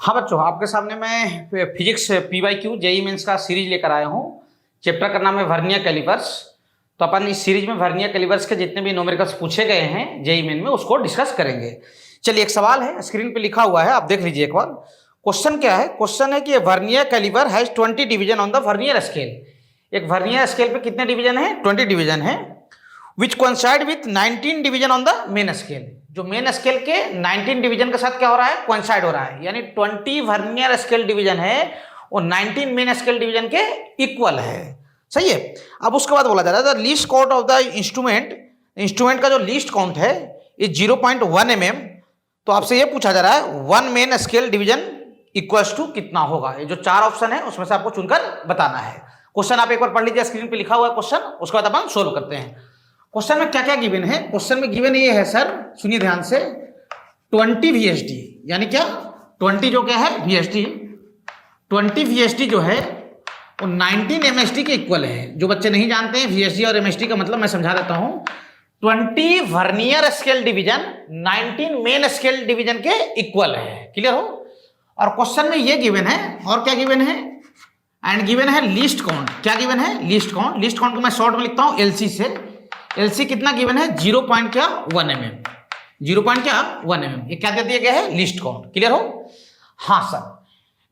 हाँ बच्चों, आपके सामने मैं फिजिक्स PYQ जेई मेंस का सीरीज लेकर आया हूँ। चैप्टर का नाम है वर्नियर कैलिपर्स। तो अपन इस सीरीज में वर्नियर कैलिपर्स के जितने भी न्यूमेरिकल्स पूछे गए हैं जेई मेन में उसको डिस्कस करेंगे। चलिए, एक सवाल है स्क्रीन पे लिखा हुआ है, आप देख लीजिए एक बार। क्वेश्चन क्या है? क्वेश्चन है कि vernier calliper has 20 division on the vernier scale. एक वर्नियर स्केल पे कितने डिवीजन है? 20 डिवीजन है। Which coincide with 19 division on the main scale. जो मेन स्केल के 19 डिवीजन के साथ क्या हो रहा है? कोइंसाइड हो रहा है। यानी 20 वर्नियर स्केल डिवीजन है वो 19 मेन स्केल डिवीजन के इक्वल है। सही है। अब उसके बाद बोला जा रहा है least count of the instrument का जो लीस्ट काउंट है ये 0.1 mm। तो आपसे ये पूछा जा रहा है 1 main scale division equals to कितना होगा। ये जो चार ऑप्शन है उसमें से आपको चुनकर बताना है। क्वेश्चन आप एक बार पढ़ लीजिए, स्क्रीन पे लिखा हुआ है क्वेश्चन, उसके बाद अपन सोल्व करते हैं। क्वेश्चन में क्या क्या गिवन है? क्वेश्चन में गिवन ये है सर, सुनिए ध्यान से, 20 VSD। यानी क्या? 20 जो क्या है VSD, 20 VSD जो है वो 19 MSD के इक्वल है। जो बच्चे नहीं जानते हैं VSD और MSD का मतलब मैं समझा देता हूं। 20 vernier scale division 19 main scale division के इक्वल है। क्लियर हो? और क्वेश्चन में ये गिवन है, और क्या गिवन है? एंड गिवन है लीस्ट काउंट। क्या गिवन है? Least count. लीस्ट काउंट को मैं शॉर्ट में लिखता हूं LC से। LC कितना गिवन है? 0.1 mm। 0.1 mm ये क्या दे दिया गया है? Least count. क्लियर हो? हाँ सर,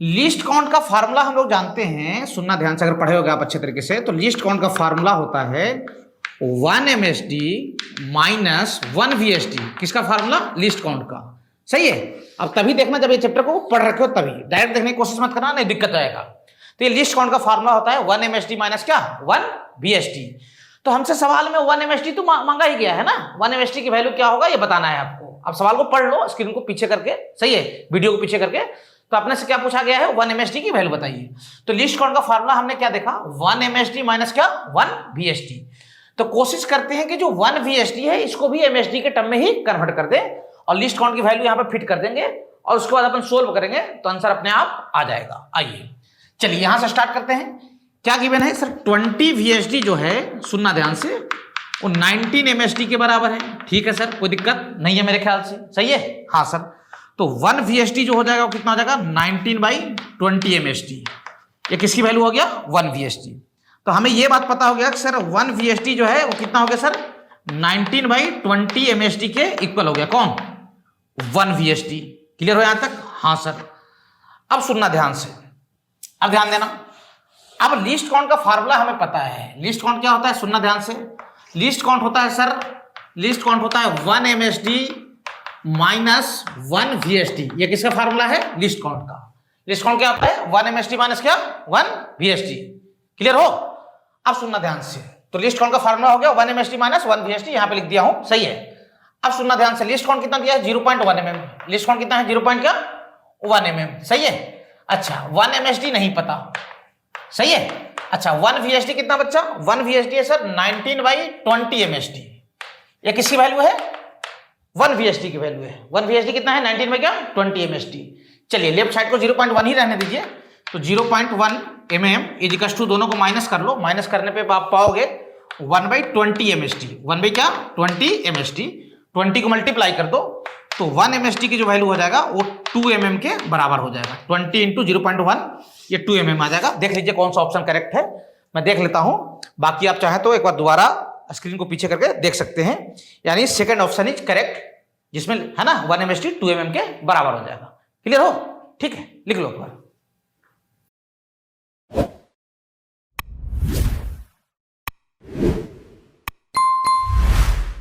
लीस्ट काउंट का फार्मूला हम लोग जानते हैं, सुनना ध्यान से अगर पढ़े होगे आप अच्छे तरीके से। तो लीस्ट काउंट का फार्मूला होता है 1 MSD माइनस 1 VSD। किसका फार्मूला? लीस्ट काउंट का। सही है। अब तभी देखना जब ये चैप्टर को पढ़ रखे हो, तभी डायरेक्ट देखने की कोशिश मत करना, नहीं दिक्कत आएगा। तो ये लीस्ट काउंट का फार्मूला होता है 1 MSD माइनस क्या? 1 VSD। तो हमसे सवाल में 1 MSD तो मांगा ही गया है ना। 1 MSD की वैल्यू क्या होगा ये बताना है आपको। अब सवाल को पढ़ लो, स्क्रीन को पीछे करके। सही है, वीडियो को पीछे करके। तो अपने से क्या पूछा गया है? 1 MSD की वैल्यू बताइए। तो लीस्ट काउंट का फार्मूला हमने क्या देखा? 1 MSD माइनस क्या? 1 VSD। तो कोशिश करते हैं कि जो 1 VSD है इसको भी MSD के टर्म में ही कन्वर्ट कर दे और लीस्ट काउंट की वैल्यू यहां पे फिट कर देंगे और उसके बाद अपन सोल्व करेंगे तो आंसर अपने आप आ जाएगा। आइए चलिए यहां से स्टार्ट करते हैं। क्या गिवन है सर? 20 VSD जो है, सुनना ध्यान से, वो 19 MSD के बराबर है। ठीक है सर, कोई दिक्कत नहीं है मेरे ख्याल से। सही है? हाँ सर। तो 1 VSD जो हो जाएगा वो कितना हो जाएगा? 19/20 MSD। ये किसकी वैल्यू हो गया? 1 VSD। तो हमें ये बात पता हो गया कि सर 1 VSD जो है वो कितना हो गया सर? 19/20 MSD के इक्वल हो गया। कौन? 1 VSD। क्लियर हो यहां तक? हाँ सर। अब सुनना ध्यान से, अब ध्यान देना। अब लीस्ट काउंट का फार्मूला हमें पता है। लीस्ट काउंट क्या होता है? सुनना ध्यान से। लीस्ट काउंट होता है सर, लीस्ट काउंट होता है 1 MSD माइनस 1 VSD। ये किसका फार्मूला है? लीस्ट काउंट का। लीस्ट काउंट क्या होता है? 1 MSD माइनस क्या? 1 VSD। क्लियर हो? अब सुनना ध्यान से। तो लीस्ट काउंट का फार्मूला हो गया 1 MSD माइनस 1 VSD, यहां पे लिख दिया हूं। सही है। अब सुनना ध्यान से, लीस्ट काउंट कितना दिया है? 0.1 mm। लीस्ट काउंट कितना है? 0.1 mm। सही है। अच्छा, 1 MSD नहीं पता। सही है। अच्छा, 1 VSD कितना बच्चा? 1 VSD है सर 19/20 MSD। ये किसकी वैल्यू है? 1 VSD की वैल्यू है। 1 VSD कितना है? 19/20 MSD। चलिए लेफ्ट साइड को 0.1 ही रहने दीजिए। तो 0.1 mm इजिकल्स टू, दोनों को माइनस कर लो। माइनस करने पे आप पाओगे 1/20 MSD। 1/20 MSD। 20 को मल्टीप्लाई कर दो तो 1 MSD की जो वैल्यू हो जाएगा वो 2 mm के बराबर हो जाएगा। 20 इंटू 0.1 ये 2 mm आ जाएगा। देख लीजिए कौन सा ऑप्शन करेक्ट है, मैं देख लेता हूं। बाकी आप चाहें तो एक बार दोबारा स्क्रीन को पीछे करके देख सकते हैं। यानी सेकंड ऑप्शन इज करेक्ट, जिसमें है ना 1 MSD 2 mm के बराबर हो जाएगा। क्लियर हो? ठीक है, लिख लो एक बार।